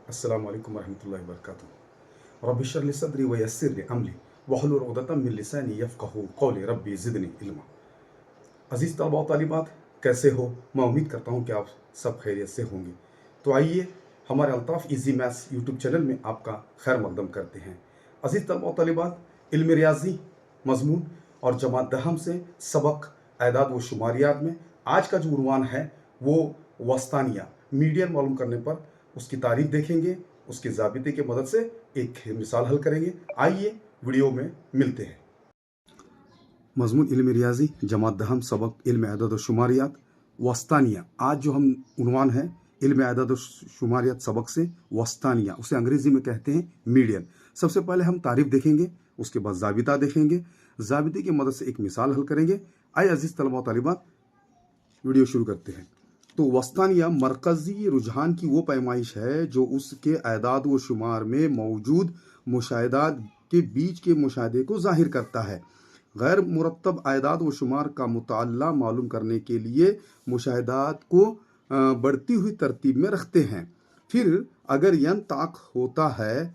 अस्सलामु अलैकुम वरहमतुल्लाहि वबरकातुहू। रब्बि इश्रह ली सदरी व यस्सिर ली अमरी वहलुल उक़दतम मिन लिसानी यफ़क़हू क़ौली रब्बी ज़िदनी इल्मा। अज़ीज़ तलबा व तालिबात, कैसे हो? मैं उम्मीद करता हूँ कि आप सब खैरियत से होंगे। तो आइए हमारे Altaf easy maths YouTube channel में आपका खैर मक़दम करते हैं। अज़ीज़ तलबा व तालिबात, इल्म रियाज़ी मज़मून और जमात दहम से सबक एदाद व शुमारियात में आज का जो उन्वान है वो वस्तानिया मीडियन मालूम करने पर उसकी तारीफ देखेंगे, उसके ज़ाबिते की मदद से एक मिसाल हल करेंगे। आइए वीडियो में मिलते हैं। मज़मून इल्म रियाज़ी जमात दहम सबक इल्म अदद व शुमारियात वस्तानिया। आज जो हम उन्वान है इल्म अदद व शुमारियात सबक से वस्तानिया, उसे अंग्रेज़ी में कहते हैं मीडियन। सबसे पहले हम तारीफ देखेंगे, उसके बाद ज़ाबिता देखेंगे, ज़ाबिते की मदद से एक मिसाल हल करेंगे। आइए अज़ीज़ तलबा व तालिबात वीडियो शुरू करते हैं। तो वस्तानिया मरकज़ी रुझान की वो पैमाइश है जो उसके एदाद व शुमार में मौजूद मुशाहिदात के बीच के मुशाहिदे को ज़ाहिर करता है। गैर मुरत्तब एदाद व शुमार का मुताल्ला मालूम करने के लिए मुशाहिदात को बढ़ती हुई तरतीब में रखते हैं। फिर अगर यन ताक होता है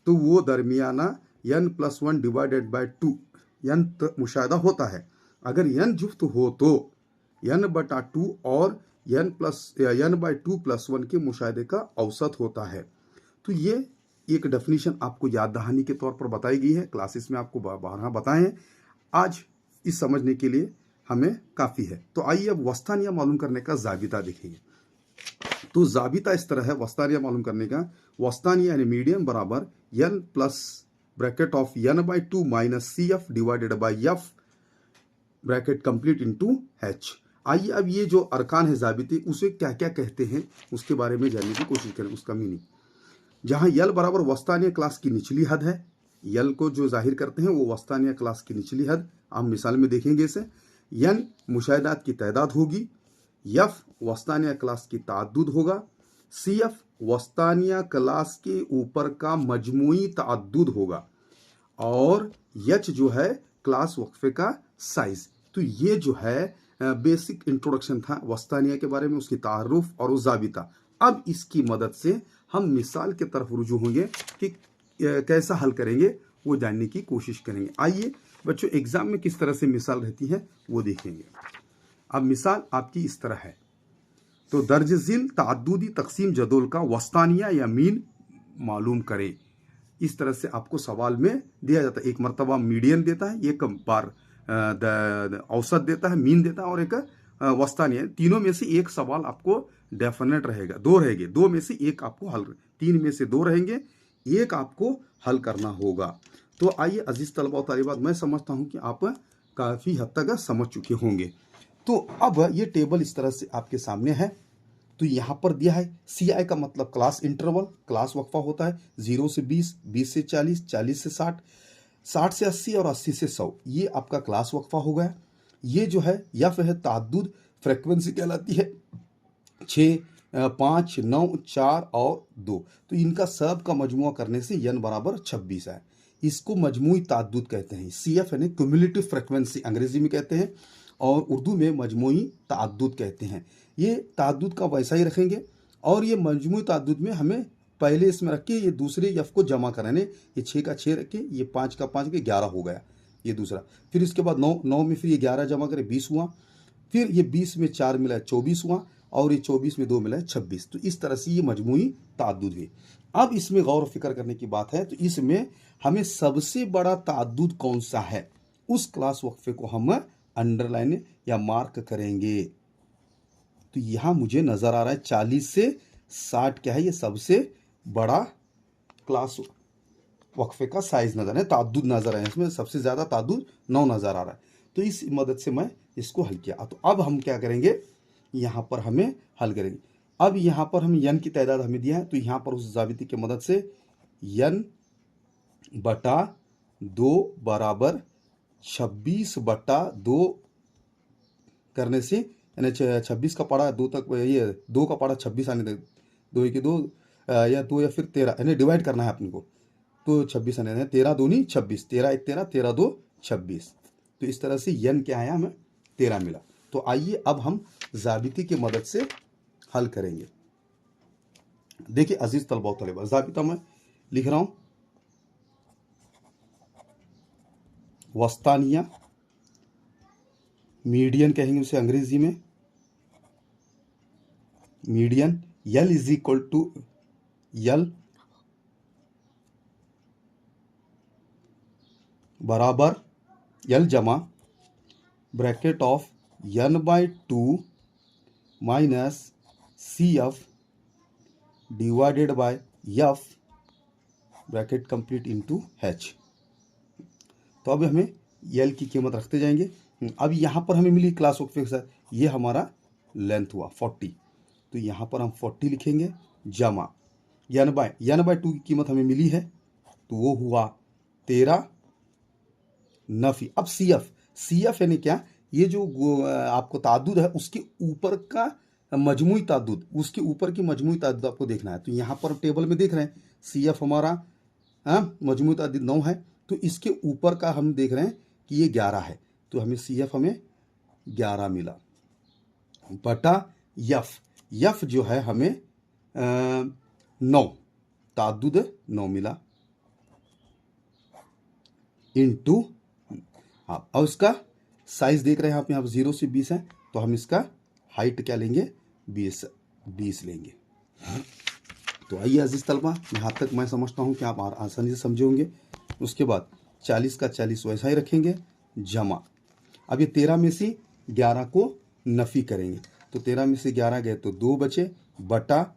तो वो दरमियाना n+1 डिवाइडेड बाई 2 यन मुशाहिदा होता है। अगर यन जुफ्त हो तो n/2 और n/2+1 के मुशाहिदे का औसत होता है। तो ये एक डेफिनेशन आपको याद दहानी के तौर पर बताई गई है, क्लासेस में आपको बारहा बताए हैं। आज इस समझने के लिए हमें काफ़ी है। तो आइए अब वस्तानिया मालूम करने का ज़ाबिता देखेंगे। तो ज़ाबिता इस तरह है वस्तानिया मालूम करने का। वस्तानिया यानी मीडियन बराबर n plus bracket of n/2 minus CF divided by F bracket complete into H। आइए अब ये जो अरकान है ज़ाबिते, उसे क्या क्या कहते हैं उसके बारे में जानने की कोशिश करें, उसका मीनिंग। जहाँ यल बराबर वस्तानिया क्लास की निचली हद है, यल को जो जाहिर करते हैं वो वस्तानिया क्लास की निचली हद, हम मिसाल में देखेंगे इसे। यन मुशाहिदात की तादाद होगी, यफ वस्तानिया क्लास की ताअद्दुद होगा, CF वस्तानिया क्लास के ऊपर का मजमूई ताअद्दुद होगा, और H जो है क्लास वक्फे का साइज। तो ये जो है बेसिक इंट्रोडक्शन था वस्तानिया के बारे में, उसकी तारुफ और ज़ाबिता। अब इसकी मदद से हम मिसाल के तरफ रुजू होंगे कि कैसा हल करेंगे वो जानने की कोशिश करेंगे। आइए बच्चों, एग्जाम में किस तरह से मिसाल रहती है वो देखेंगे। अब मिसाल आपकी इस तरह है। तो दर्ज झिल ताअद्दुदी तकसीम जदोल का वस्तानिया या मीन मालूम करें। इस तरह से आपको सवाल में दिया जाता है। एक मरतबा मीडियन देता है, एक बार औसत देता है, मीन देता है, और एक वस्तानिया। तीनों में से एक सवाल आपको डेफिनेट रहेगा, दो रहेंगे, दो में से एक आपको हल, तीन में से दो रहेंगे, एक आपको हल करना होगा। तो आइए अजीज तलबा व तालिबात, मैं समझता हूँ कि आप काफ़ी हद तक समझ चुके होंगे। तो अब ये टेबल इस तरह से आपके सामने है। तो यहाँ पर दिया है CI का मतलब क्लास इंटरवल, क्लास वक्फा होता है 0 से 20, 20 से 40, 40 से 60, 60 से 80 और 80 से 100। ये आपका क्लास वक्फा हो गया। ये जो है यफ है ताअद्दुद, फ्रीक्वेंसी कहलाती है 6, 5, 9, 4 और 2। तो इनका सब का मजमुआ करने से n बराबर 26 है। इसको मजमुई ताअद्दुद कहते हैं। CF यानी क्यूमुलेटिव फ्रीक्वेंसी अंग्रेजी में कहते हैं, और उर्दू में मजमुई ताअद्दुद कहते हैं। ये ताअद्दुद का वैसा ही रखेंगे, और ये मजमुई ताअद्दुद में हमें पहले इसमें रख के ये दूसरे यफ को जमा कराने, ये 6 का 6 रखे, ये 5 का 5 के 11 हो गया, ये दूसरा। फिर इसके बाद 9 में फिर ये 11 जमा करें 20 हुआ, फिर ये 20 में 4 मिला 24 हुआ, और ये 24 में 2 मिला 26। तो इस तरह से ये मजमुई ताअद्दुद है। अब इसमें गौर फिक्र करने की बात है, तो इसमें हमें सबसे बड़ा ताअद्दुद कौन सा है, उस क्लास वक्फे को हम अंडरलाइन या मार्क करेंगे। तो यहां मुझे नजर आ रहा है 40 से 60 क्या है, ये सबसे बड़ा क्लास वक्फे का साइज नजर है, ताअद्दुद नजर है, इसमें सबसे ज्यादा ताअद्दुद 9 नजर आ रहा है। तो इस मदद से मैं इसको हल किया। तो अब हम क्या करेंगे, यहां पर हमें हल करेंगे। अब यहां पर हम n की तादाद हमें दिया है, तो यहां पर उस ज़ाबिते की मदद से n/2 बराबर 26/2 करने से, यानी 26 का पारा 2 तक, ये 2 का पारा 26 आने तक, 2 1 2 या 2 या फिर 13, यानी डिवाइड करना है अपने को। तो 26 आने हैं, 13 दूनी 26, 13 1 13, 13 2 26। तो इस तरह से n क्या आया, हमें 13 मिला। तो आइए अब हम ज़ाबिते की मदद से हल करेंगे। देखिए अजीज तलबा तलबा, ज़ाबिता मैं लिख रहा हूँ वस्तानिया, मीडियन कहेंगे उसे अंग्रेजी में, median. L is equal to L बराबर यल जमा bracket of n/2 minus CF divided by F bracket complete into H। तो अब हमें यल की कीमत रखते जाएंगे। अब यहाँ पर हमें मिली क्लास ऑफ फिक्सर, ये हमारा लेंथ हुआ 40, तो यहाँ पर हम 40 लिखेंगे जमा n/2 की कीमत हमें मिली है, तो वो हुआ 13 नफी। अब CF यानी क्या, ये जो आपको ताद्दुद है उसके ऊपर का मजमूई ताद्दुद, उसके ऊपर की मजमूई ताद्दुद आपको देखना है। तो यहाँ पर टेबल में देख रहे हैं CF हमारा मजमूई ताद्दुद 9 है, तो इसके ऊपर का हम देख रहे हैं कि ये 11 है, तो हमें CF हमें 11 मिला बटा F जो है हमें 9 ताद्दुद 9 मिला इनटू, हाँ, और इसका साइज देख रहे हैं आप यहाँ 0 से 20 है, तो हम इसका हाइट क्या लेंगे 20 लेंगे। तो आइए अजीज तलबा, यहाँ तक मैं समझता हूँ कि आप आसानी से समझे होंगे। उसके बाद 40 का 40 वैसा ही रखेंगे जमा। अब ये 13 में से 11 को नफ़ी करेंगे, तो 13 में से 11 गए तो 2 बचे बटा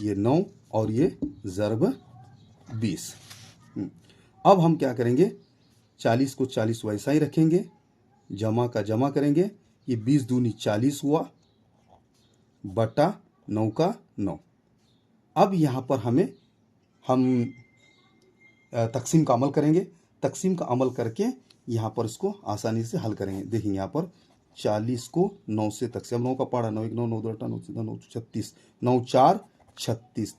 ये 9 और ये ज़रब 20। अब हम क्या करेंगे, 40 को 40 वैसा ही रखेंगे, जमा का जमा करेंगे, ये 20 दूनी 40 हुआ बटा 9 का 9। अब यहाँ पर हम तकसीम का अमल करेंगे, तकसीम का अमल करके यहाँ पर इसको आसानी से हल करेंगे। देखेंगे यहाँ पर 40 को 9 से तकसीम, 9 का पारा 9 1 9 9 2 8 9 3 9 36 9 4 36,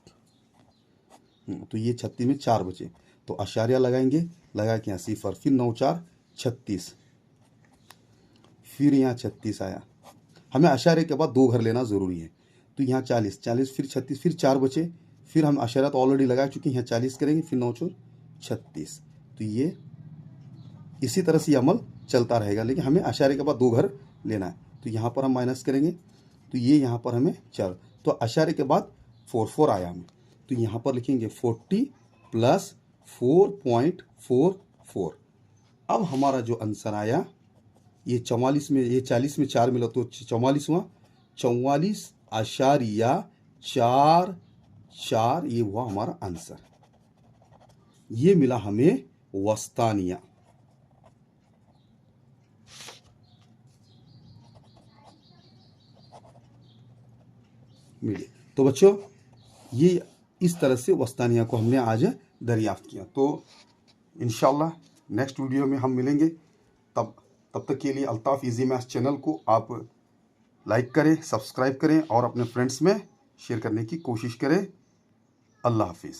तो ये 36 में 4 बचे, तो अशारिया लगाएंगे, लगा के यहाँ सिफर, फिर 9 4 36, फिर यहाँ 36 आया। हमें अशारे के बाद 2 घर लेना ज़रूरी है, तो यहाँ 40 फिर 36, फिर 4 बचे, फिर हम अशारा तो ऑलरेडी लगा चुके हैं, यहाँ 40 करेंगे, फिर 9 4 36। तो ये इसी तरह से अमल चलता रहेगा, लेकिन हमें अशारे के बाद 2 घर लेना है। तो यहाँ पर हम माइनस करेंगे, तो ये यहाँ पर हमें 4, तो अशारे के बाद 4 आया हमें, तो यहाँ पर लिखेंगे 40 प्लस 4.44। अब हमारा जो आंसर आया ये 44 में, ये 40 में 4 मिला तो 44 हुआ, 44.44, ये हुआ हमारा आंसर। ये मिला हमें वस्तानिया। मिले। तो बच्चों ये इस तरह से वस्तानिया को हमने आज दरियाफ्त किया। तो इंशाल्लाह नेक्स्ट वीडियो में हम मिलेंगे, तब तक के लिए अल्ताफ़ इजी मैथ्स चैनल को आप लाइक करें, सब्सक्राइब करें और अपने फ्रेंड्स में शेयर करने की कोशिश करें। अल्लाह हाफिज़।